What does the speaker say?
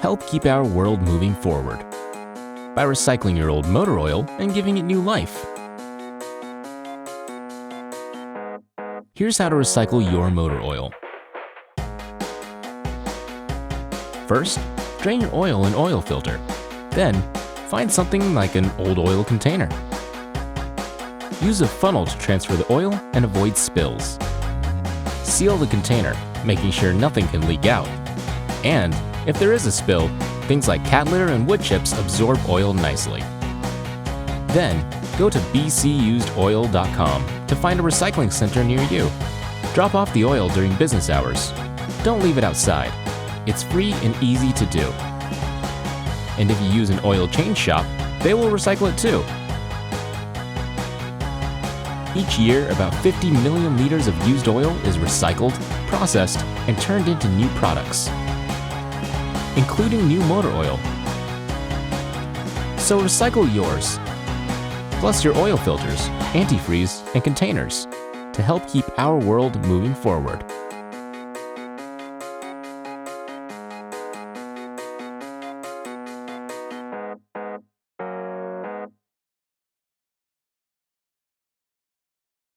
help keep our world moving forward by recycling your old motor oil and giving it new life. Here's how to recycle your motor oil. First, drain your oil in oil filter. Then, find something like an old oil container. Use a funnel to transfer the oil and avoid spills. Seal the container, making sure nothing can leak out. And if there is a spill, things like cat litter and wood chips absorb oil nicely. Then, go to bcusedoil.com to find a recycling center near you. Drop off the oil during business hours. Don't leave it outside. It's free and easy to do. And if you use an oil change shop, they will recycle it too. Each year, about 50 million liters of used oil is recycled, processed, and turned into new products, including new motor oil. So recycle yours, plus your oil filters, antifreeze, and containers to help keep our world moving forward.